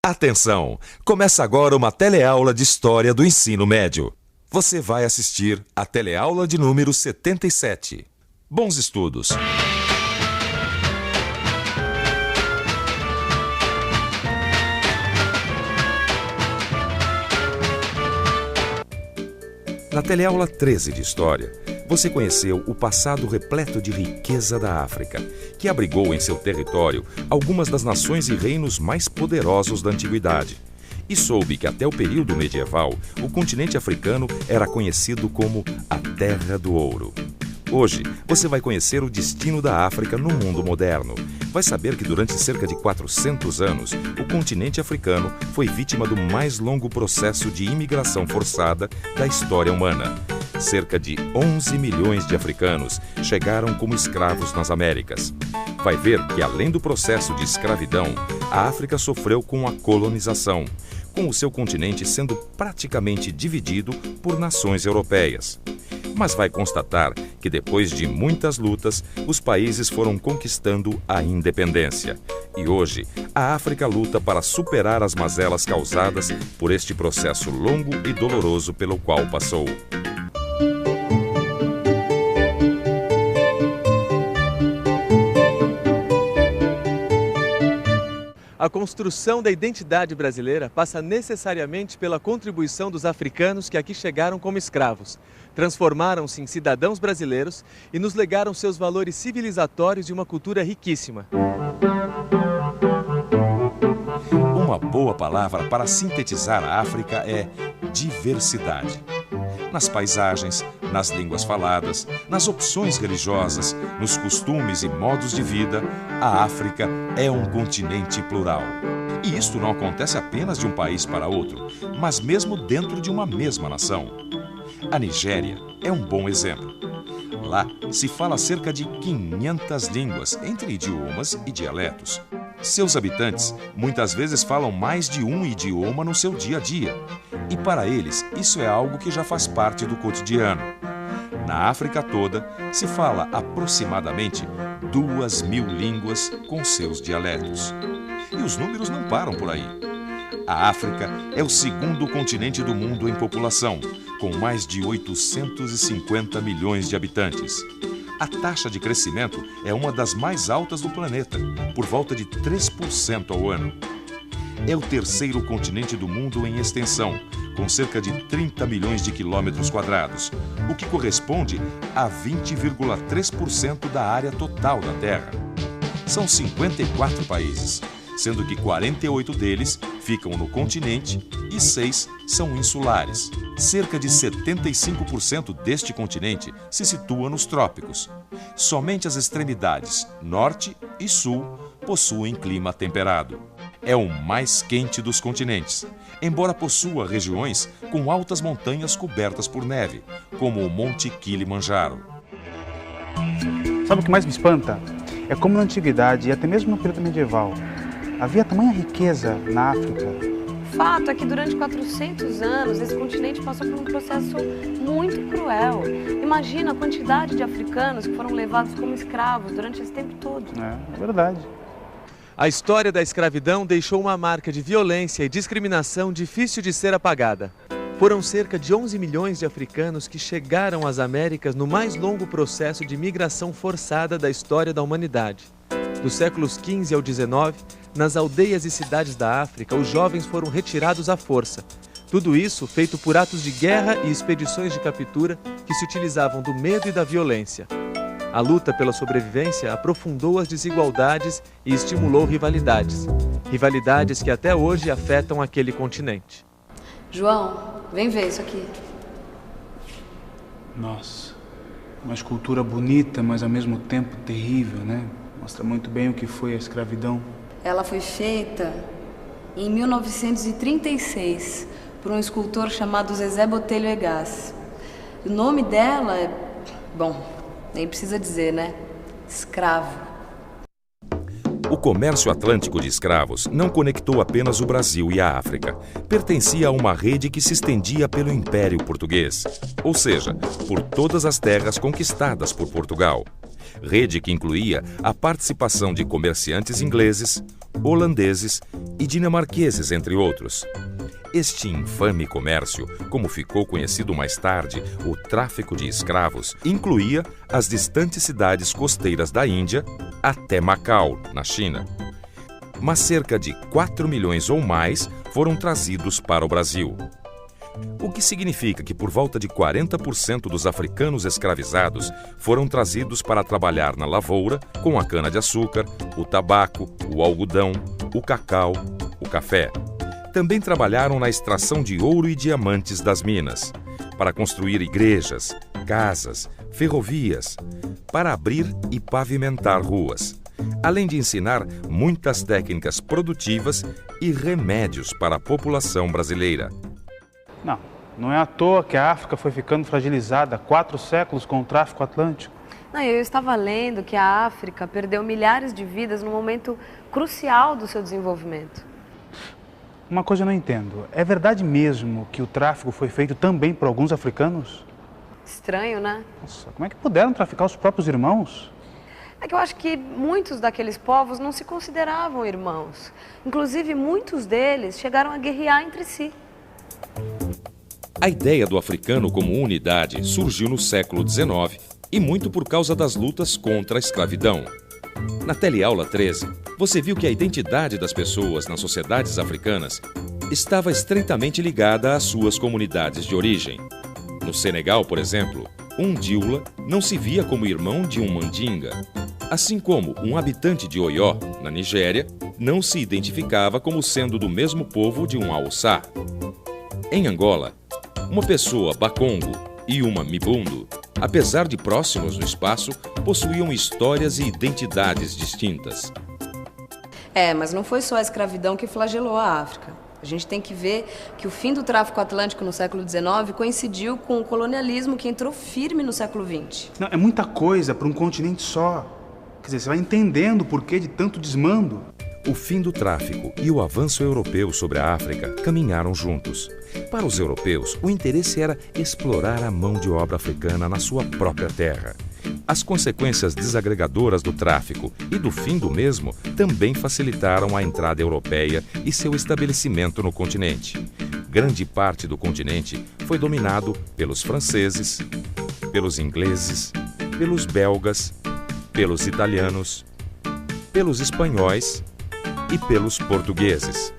Atenção! Começa agora uma teleaula de História do Ensino Médio. Você vai assistir a teleaula de número 77. Bons estudos! Na teleaula 13 de História, você conheceu o passado repleto de riqueza da África, que abrigou em seu território algumas das nações e reinos mais poderosos da antiguidade. E soube que até o período medieval, o continente africano era conhecido como a Terra do Ouro. Hoje, você vai conhecer o destino da África no mundo moderno. Vai saber que durante cerca de 400 anos, o continente africano foi vítima do mais longo processo de imigração forçada da história humana. Cerca de 11 milhões de africanos chegaram como escravos nas Américas. Vai ver que, além do processo de escravidão, a África sofreu com a colonização, com o seu continente sendo praticamente dividido por nações europeias. Mas vai constatar que, depois de muitas lutas, os países foram conquistando a independência. E hoje, a África luta para superar as mazelas causadas por este processo longo e doloroso pelo qual passou. A construção da identidade brasileira passa necessariamente pela contribuição dos africanos que aqui chegaram como escravos, transformaram-se em cidadãos brasileiros e nos legaram seus valores civilizatórios e uma cultura riquíssima. Uma boa palavra para sintetizar a África é diversidade. Nas paisagens, nas línguas faladas, nas opções religiosas, nos costumes e modos de vida, a África é um continente plural. E isto não acontece apenas de um país para outro, mas mesmo dentro de uma mesma nação. A Nigéria é um bom exemplo. Lá se fala cerca de 500 línguas, entre idiomas e dialetos. Seus habitantes muitas vezes falam mais de um idioma no seu dia a dia. E para eles, isso é algo que já faz parte do cotidiano. Na África toda, se fala aproximadamente 2.000 línguas com seus dialetos. E os números não param por aí. A África é o segundo continente do mundo em população, com mais de 850 milhões de habitantes. A taxa de crescimento é uma das mais altas do planeta, por volta de 3% ao ano. É o terceiro continente do mundo em extensão, com cerca de 30 milhões de quilômetros quadrados, o que corresponde a 20,3% da área total da Terra. São 54 países, sendo que 48 deles ficam no continente e 6 são insulares. Cerca de 75% deste continente se situa nos trópicos. Somente as extremidades norte e sul possuem clima temperado. É o mais quente dos continentes, embora possua regiões com altas montanhas cobertas por neve, como o Monte Kilimanjaro. Sabe o que mais me espanta? É como na antiguidade e até mesmo no período medieval, havia tamanha riqueza na África. O fato é que durante 400 anos esse continente passou por um processo muito cruel. Imagina a quantidade de africanos que foram levados como escravos durante esse tempo todo. É verdade. A história da escravidão deixou uma marca de violência e discriminação difícil de ser apagada. Foram cerca de 11 milhões de africanos que chegaram às Américas no mais longo processo de migração forçada da história da humanidade. Dos séculos XV ao XIX, nas aldeias e cidades da África, os jovens foram retirados à força. Tudo isso feito por atos de guerra e expedições de captura que se utilizavam do medo e da violência. A luta pela sobrevivência aprofundou as desigualdades e estimulou rivalidades. Rivalidades que até hoje afetam aquele continente. João, vem ver isso aqui. Nossa, uma escultura bonita, mas ao mesmo tempo terrível, né? Mostra muito bem o que foi a escravidão. Ela foi feita em 1936 por um escultor chamado Zezé Botelho Egas. O nome dela é... bom, nem precisa dizer, né? Escravo. O comércio atlântico de escravos não conectou apenas o Brasil e a África. Pertencia a uma rede que se estendia pelo Império Português, ou seja, por todas as terras conquistadas por Portugal. Rede que incluía a participação de comerciantes ingleses, holandeses e dinamarqueses, entre outros. Este infame comércio, como ficou conhecido mais tarde, o tráfico de escravos, incluía as distantes cidades costeiras da Índia até Macau, na China. Mas cerca de 4 milhões ou mais foram trazidos para o Brasil. O que significa que por volta de 40% dos africanos escravizados foram trazidos para trabalhar na lavoura com a cana-de-açúcar, o tabaco, o algodão, o cacau, o café. Também trabalharam na extração de ouro e diamantes das minas, para construir igrejas, casas, ferrovias, para abrir e pavimentar ruas, além de ensinar muitas técnicas produtivas e remédios para a população brasileira. Não é à toa que a África foi ficando fragilizada há 4 séculos com o tráfico atlântico. Eu estava lendo que a África perdeu milhares de vidas num momento crucial do seu desenvolvimento. Uma coisa eu não entendo. É verdade mesmo que o tráfico foi feito também por alguns africanos? Estranho, né? Nossa, como é que puderam traficar os próprios irmãos? É que eu acho que muitos daqueles povos não se consideravam irmãos. Inclusive, muitos deles chegaram a guerrear entre si. A ideia do africano como unidade surgiu no século XIX e muito por causa das lutas contra a escravidão. Na teleaula 13, você viu que a identidade das pessoas nas sociedades africanas estava estreitamente ligada às suas comunidades de origem. No Senegal, por exemplo, um Dioula não se via como irmão de um Mandinga, assim como um habitante de Oió, na Nigéria, não se identificava como sendo do mesmo povo de um Haussá. Em Angola, uma pessoa Bakongo e uma Mibundo, apesar de próximos no espaço, possuíam histórias e identidades distintas. Mas não foi só a escravidão que flagelou a África. A gente tem que ver que o fim do tráfico atlântico no século XIX coincidiu com o colonialismo que entrou firme no século XX. Não, é muita coisa para um continente só. Quer dizer, você vai entendendo o porquê de tanto desmando. O fim do tráfico e o avanço europeu sobre a África caminharam juntos. Para os europeus, o interesse era explorar a mão de obra africana na sua própria terra. As consequências desagregadoras do tráfico e do fim do mesmo também facilitaram a entrada europeia e seu estabelecimento no continente. Grande parte do continente foi dominado pelos franceses, pelos ingleses, pelos belgas, pelos italianos, pelos espanhóis e pelos portugueses.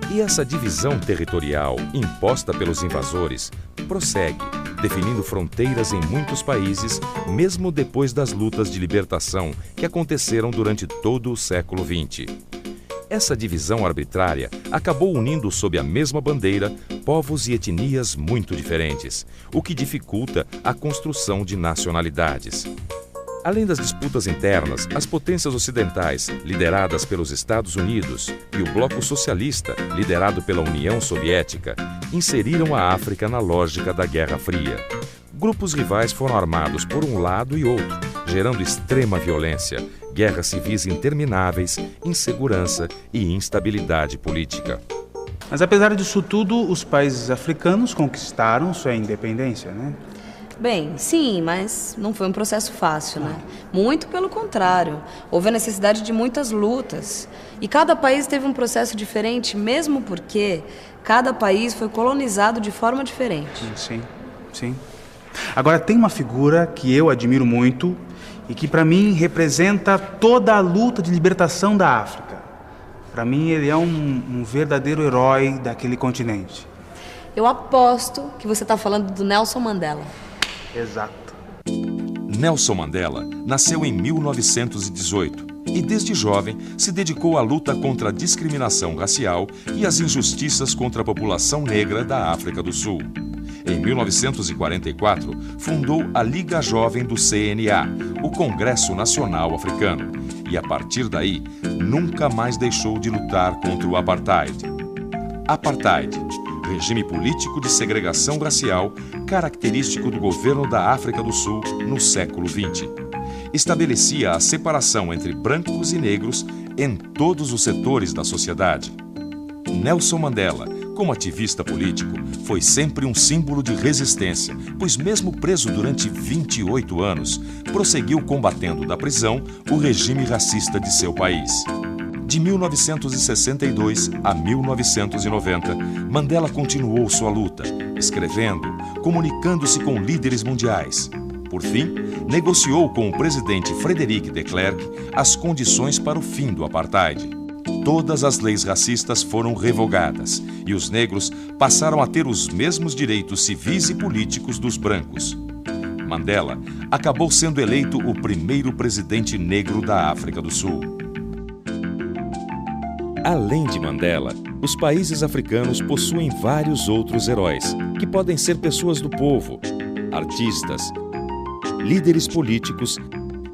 E essa divisão territorial imposta pelos invasores prossegue, definindo fronteiras em muitos países, mesmo depois das lutas de libertação que aconteceram durante todo o século XX. Essa divisão arbitrária acabou unindo sob a mesma bandeira povos e etnias muito diferentes, o que dificulta a construção de nacionalidades. Além das disputas internas, as potências ocidentais, lideradas pelos Estados Unidos, e o bloco socialista, liderado pela União Soviética, inseriram a África na lógica da Guerra Fria. Grupos rivais foram armados por um lado e outro, gerando extrema violência, guerras civis intermináveis, insegurança e instabilidade política. Mas apesar disso tudo, os países africanos conquistaram sua independência, né? Bem, sim, mas não foi um processo fácil, né? Muito pelo contrário. Houve a necessidade de muitas lutas. E cada país teve um processo diferente, mesmo porque cada país foi colonizado de forma diferente. Sim. Agora, tem uma figura que eu admiro muito e que, para mim, representa toda a luta de libertação da África. Para mim, ele é um verdadeiro herói daquele continente. Eu aposto que você está falando do Nelson Mandela. Exato. Nelson Mandela nasceu em 1918 e, desde jovem, se dedicou à luta contra a discriminação racial e as injustiças contra a população negra da África do Sul. Em 1944, fundou a Liga Jovem do CNA, o Congresso Nacional Africano, e, a partir daí, nunca mais deixou de lutar contra o apartheid. Apartheid, regime político de segregação racial característico do governo da África do Sul no século XX. Estabelecia a separação entre brancos e negros em todos os setores da sociedade. Nelson Mandela, como ativista político, foi sempre um símbolo de resistência, pois mesmo preso durante 28 anos, prosseguiu combatendo da prisão o regime racista de seu país. De 1962 a 1990, Mandela continuou sua luta, escrevendo, comunicando-se com líderes mundiais. Por fim, negociou com o presidente Frederic de Klerk as condições para o fim do apartheid. Todas as leis racistas foram revogadas e os negros passaram a ter os mesmos direitos civis e políticos dos brancos. Mandela acabou sendo eleito o primeiro presidente negro da África do Sul. Além de Mandela, os países africanos possuem vários outros heróis, que podem ser pessoas do povo, artistas, líderes políticos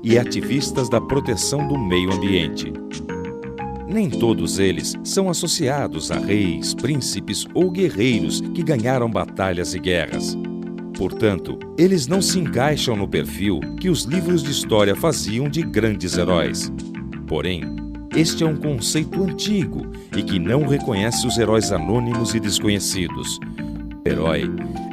e ativistas da proteção do meio ambiente. Nem todos eles são associados a reis, príncipes ou guerreiros que ganharam batalhas e guerras. Portanto, eles não se encaixam no perfil que os livros de história faziam de grandes heróis. Porém, este é um conceito antigo e que não reconhece os heróis anônimos e desconhecidos. O herói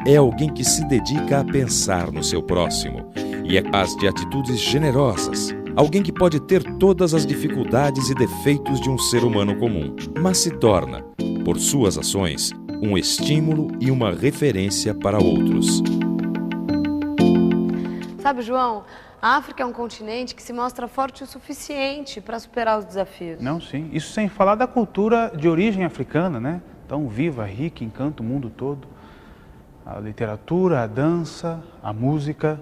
é alguém que se dedica a pensar no seu próximo e é capaz de atitudes generosas. Alguém que pode ter todas as dificuldades e defeitos de um ser humano comum, mas se torna, por suas ações, um estímulo e uma referência para outros. Sabe, João, a África é um continente que se mostra forte o suficiente para superar os desafios. Não, sim. Isso sem falar da cultura de origem africana, né? Tão viva, rica, encanta o mundo todo. A literatura, a dança, a música.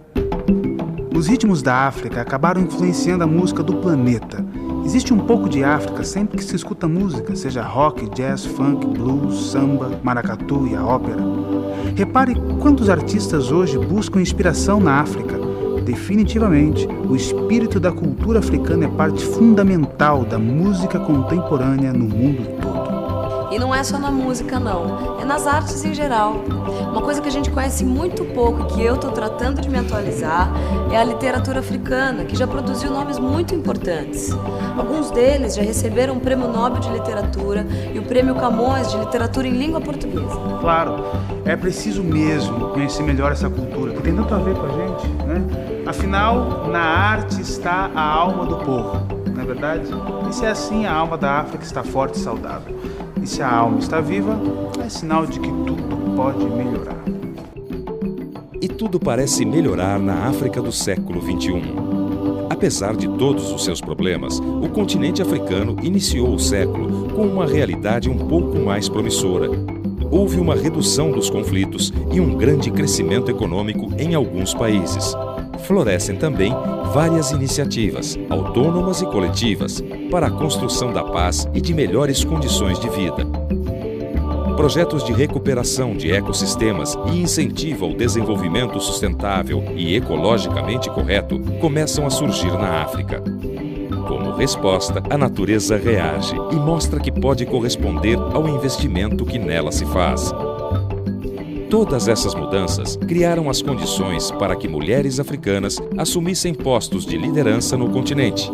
Os ritmos da África acabaram influenciando a música do planeta. Existe um pouco de África sempre que se escuta música, seja rock, jazz, funk, blues, samba, maracatu e a ópera. Repare quantos artistas hoje buscam inspiração na África. Definitivamente, o espírito da cultura africana é parte fundamental da música contemporânea no mundo todo. E não é só na música, não. É nas artes em geral. Uma coisa que a gente conhece muito pouco e que eu estou tratando de me atualizar é a literatura africana, que já produziu nomes muito importantes. Alguns deles já receberam o Prêmio Nobel de Literatura e o Prêmio Camões de Literatura em Língua Portuguesa. Claro, é preciso mesmo conhecer melhor essa cultura, que tem tanto a ver com a gente, né? Afinal, na arte está a alma do povo, não é verdade? E se é assim, a alma da África está forte e saudável. E se a alma está viva, é sinal de que tudo pode melhorar. E tudo parece melhorar na África do século XXI. Apesar de todos os seus problemas, o continente africano iniciou o século com uma realidade um pouco mais promissora. Houve uma redução dos conflitos e um grande crescimento econômico em alguns países. Florescem também várias iniciativas, autônomas e coletivas, para a construção da paz e de melhores condições de vida. Projetos de recuperação de ecossistemas e incentivo ao desenvolvimento sustentável e ecologicamente correto começam a surgir na África. Como resposta, a natureza reage e mostra que pode corresponder ao investimento que nela se faz. Todas essas mudanças criaram as condições para que mulheres africanas assumissem postos de liderança no continente.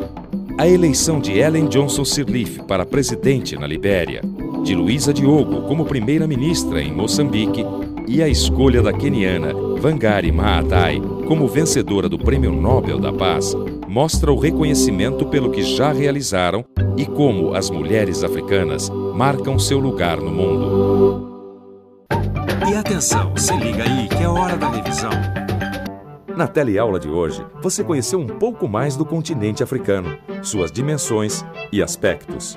A eleição de Ellen Johnson Sirleaf para presidente na Libéria, de Luísa Diogo como primeira-ministra em Moçambique e a escolha da queniana Wangari Maathai como vencedora do Prêmio Nobel da Paz mostra o reconhecimento pelo que já realizaram e como as mulheres africanas marcam seu lugar no mundo. E atenção, se liga aí que é hora da revisão. Na teleaula de hoje, você conheceu um pouco mais do continente africano, suas dimensões e aspectos.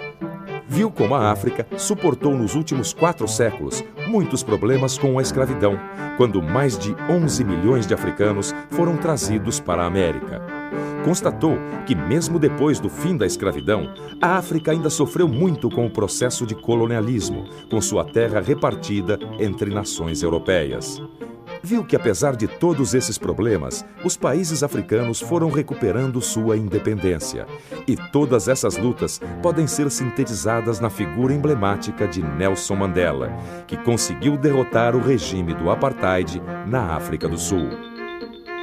Viu como a África suportou nos últimos 4 séculos muitos problemas com a escravidão, quando mais de 11 milhões de africanos foram trazidos para a América. Constatou que, mesmo depois do fim da escravidão, a África ainda sofreu muito com o processo de colonialismo, com sua terra repartida entre nações europeias. Viu que, apesar de todos esses problemas, os países africanos foram recuperando sua independência. E todas essas lutas podem ser sintetizadas na figura emblemática de Nelson Mandela, que conseguiu derrotar o regime do apartheid na África do Sul.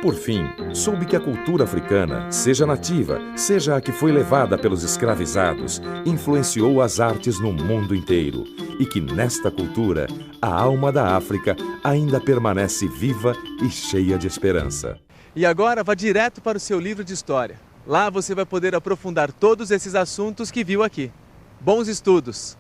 Por fim, soube que a cultura africana, seja nativa, seja a que foi levada pelos escravizados, influenciou as artes no mundo inteiro e que nesta cultura, a alma da África ainda permanece viva e cheia de esperança. E agora vá direto para o seu livro de história. Lá você vai poder aprofundar todos esses assuntos que viu aqui. Bons estudos!